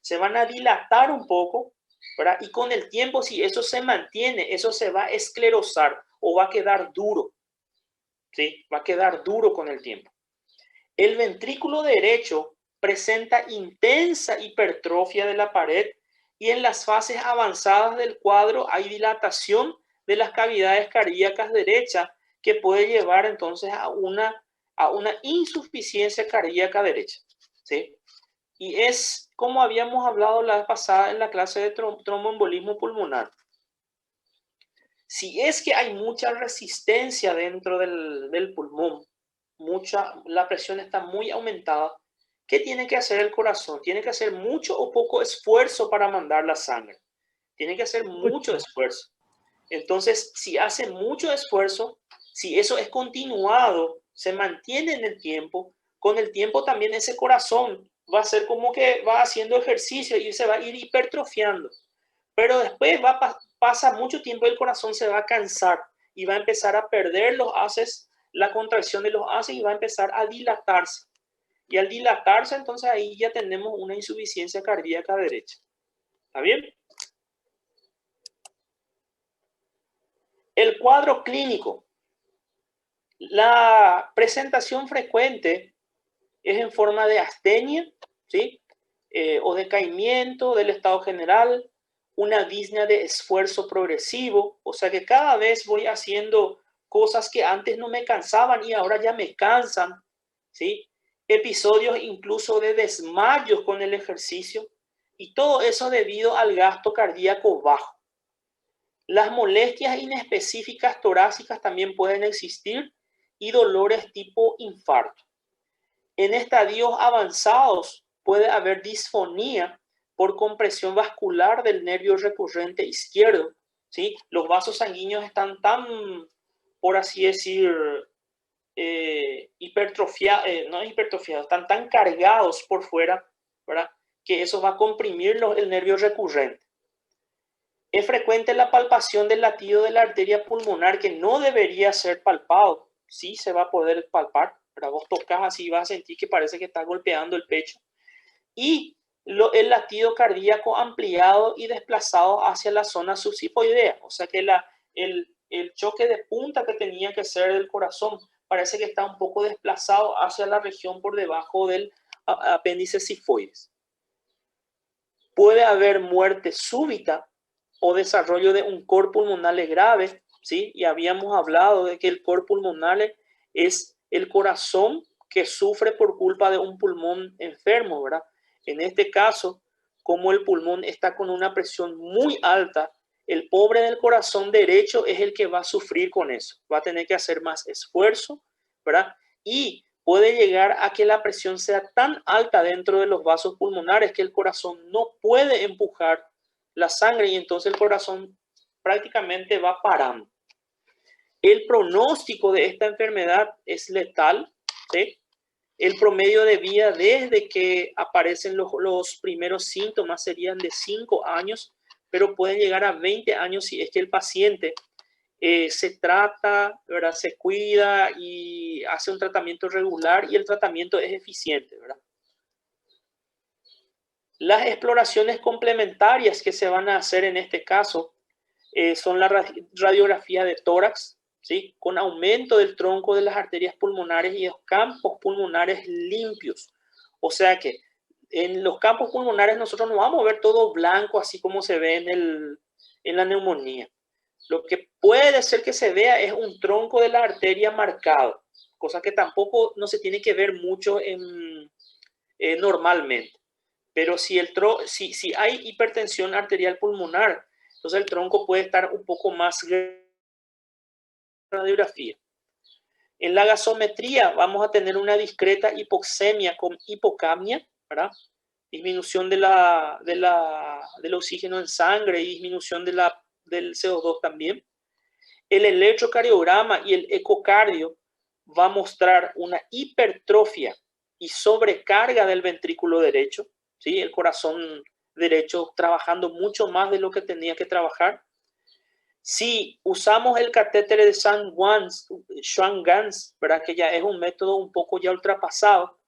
se van a dilatar un poco, ¿verdad? Y con el tiempo, si eso se mantiene, eso se va a esclerosar o va a quedar duro. ¿Sí? Va a quedar duro con el tiempo. El ventrículo derecho presenta intensa hipertrofia de la pared y en las fases avanzadas del cuadro hay dilatación de las cavidades cardíacas derechas que puede llevar entonces a una insuficiencia cardíaca derecha. ¿Sí? Y es como habíamos hablado la vez pasada en la clase de tromboembolismo pulmonar. Si es que hay mucha resistencia dentro del pulmón, la presión está muy aumentada, ¿qué tiene que hacer el corazón? Tiene que hacer mucho o poco esfuerzo para mandar la sangre. Tiene que hacer mucho esfuerzo. Entonces, si hace mucho esfuerzo, si eso es continuado, se mantiene en el tiempo, con el tiempo también ese corazón va a ser como que va haciendo ejercicio y se va a ir hipertrofiando. Pero después pasa mucho tiempo y el corazón se va a cansar y va a empezar a perder los haces la contracción de los haces y va a empezar a dilatarse. Y al dilatarse, entonces ahí ya tenemos una insuficiencia cardíaca derecha. ¿Está bien? El cuadro clínico. La presentación frecuente es en forma de astenia, ¿sí? O decaimiento del estado general, una disnea de esfuerzo progresivo, o sea que cada vez voy haciendo cosas que antes no me cansaban y ahora ya me cansan, ¿sí? Episodios incluso de desmayos con el ejercicio, y todo eso debido al gasto cardíaco bajo. Las molestias inespecíficas torácicas también pueden existir y dolores tipo infarto. En estadios avanzados puede haber disfonía por compresión vascular del nervio recurrente izquierdo, ¿sí? Los vasos sanguíneos están tan, por así decir, hipertrofiados, están tan cargados por fuera, ¿verdad? Que eso va a comprimir el nervio recurrente. Es frecuente la palpación del latido de la arteria pulmonar que no debería ser palpado. Sí se va a poder palpar, pero vos tocas así y vas a sentir que parece que está golpeando el pecho. Y el latido cardíaco ampliado y desplazado hacia la zona subsifoidea. O sea que el choque de punta que tenía que ser del corazón parece que está un poco desplazado hacia la región por debajo del apéndice sifoides. Puede haber muerte súbita o desarrollo de un cor pulmonale grave, ¿sí? Y habíamos hablado de que el cor pulmonale es el corazón que sufre por culpa de un pulmón enfermo, ¿verdad? En este caso, como el pulmón está con una presión muy alta, el pobre del corazón derecho es el que va a sufrir con eso. Va a tener que hacer más esfuerzo, ¿verdad? Y puede llegar a que la presión sea tan alta dentro de los vasos pulmonares que el corazón no puede empujar la sangre y entonces el corazón prácticamente va parando. El pronóstico de esta enfermedad es letal, ¿sí? El promedio de vida desde que aparecen los primeros síntomas serían de 5 años, pero pueden llegar a 20 años si es que el paciente se trata, ¿verdad? Se cuida y hace un tratamiento regular y el tratamiento es eficiente, ¿verdad? Las exploraciones complementarias que se van a hacer en este caso son la radiografía de tórax, ¿sí? Con aumento del tronco de las arterias pulmonares y los campos pulmonares limpios. O sea que en los campos pulmonares nosotros no vamos a ver todo blanco así como se ve en la neumonía. Lo que puede ser que se vea es un tronco de la arteria marcado, cosa que tampoco no se tiene que ver mucho normalmente. Pero si hay hipertensión arterial pulmonar, entonces el tronco puede estar un poco más radiografía. En la gasometría vamos a tener una discreta hipoxemia con hipocamia, ¿verdad? Disminución del oxígeno en sangre y disminución del CO2 también. El electrocardiograma y el ecocardio va a mostrar una hipertrofia y sobrecarga del ventrículo derecho, ¿sí? El corazón derecho trabajando mucho más de lo que tenía que trabajar. Si usamos el catéter de Swan-Ganz, ¿verdad? Que ya es un método un poco ya ultrapasado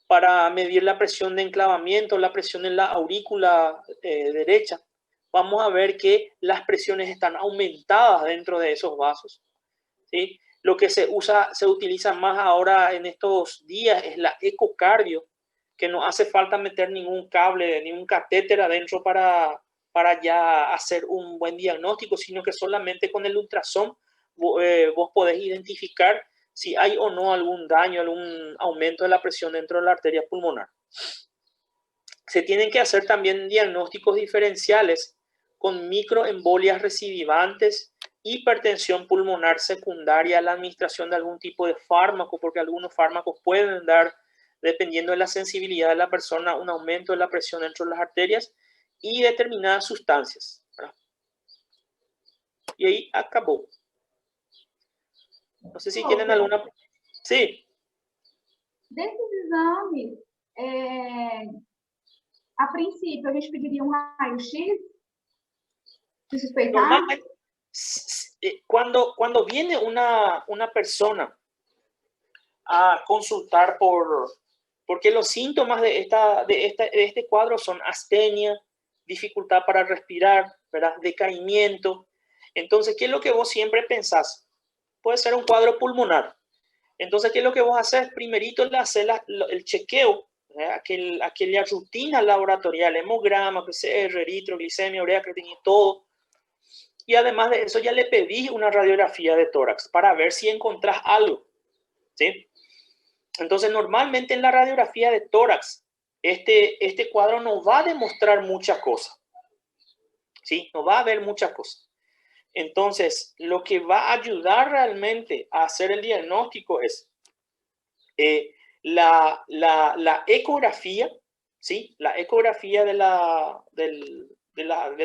para medir la presión de enclavamiento, la presión en la aurícula derecha, vamos a ver que las presiones están aumentadas dentro de esos vasos, ¿sí? Lo que se utiliza más ahora en estos días es la ecocardio, que no hace falta meter ningún cable, ningún catéter adentro para ya hacer un buen diagnóstico, sino que solamente con el ultrasonido vos podés identificar si hay o no algún daño, algún aumento de la presión dentro de la arteria pulmonar. Se tienen que hacer también diagnósticos diferenciales con microembolias recidivantes, hipertensión pulmonar secundaria, la administración de algún tipo de fármaco, porque algunos fármacos pueden dar, dependiendo de la sensibilidad de la persona, un aumento de la presión dentro de las arterias y determinadas sustancias, ¿verdad? Y ahí acabó. No sé si tienen alguna... Sí. Desses exames, a princípio, a gente pediria raio-x de suspeitar? Normalmente, cuando viene una persona a consultar porque los síntomas de este cuadro son astenia, dificultad para respirar, ¿verdad? Decaimiento. Entonces, ¿qué es lo que vos siempre pensás? Puede ser un cuadro pulmonar. Entonces, ¿qué es lo que vos haces? Primerito le haces el chequeo, aquella rutina laboratorial, hemograma, PCR, eritroglicemia, urea, creatinina, todo. Y además de eso, ya le pedís una radiografía de tórax para ver si encontrás algo, ¿sí? Entonces, normalmente en la radiografía de tórax, este cuadro no va a demostrar muchas cosas, ¿sí? No va a haber muchas cosas. Entonces, lo que va a ayudar realmente a hacer el diagnóstico es la ecografía, ¿sí? La ecografía de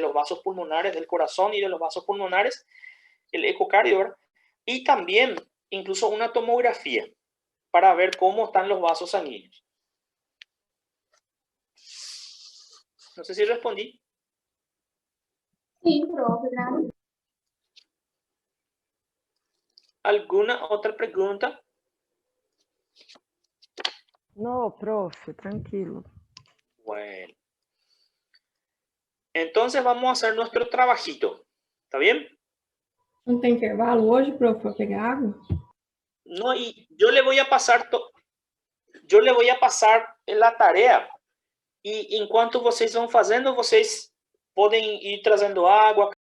los vasos pulmonares, del corazón y de los vasos pulmonares, el ecocardio, ¿verdad? Y también incluso una tomografía para ver cómo están los vasos sanguíneos. No sé si respondí. Sí, profe, gracias. ¿Alguna otra pregunta? No, profe, tranquilo. Bueno. Entonces vamos a hacer nuestro trabajito. ¿Está bien? Não tem intervalo hoje, prof, para pegar água? No, y yo le voy a pasar la tarea. E enquanto vocês vão fazendo, vocês podem ir trazendo água,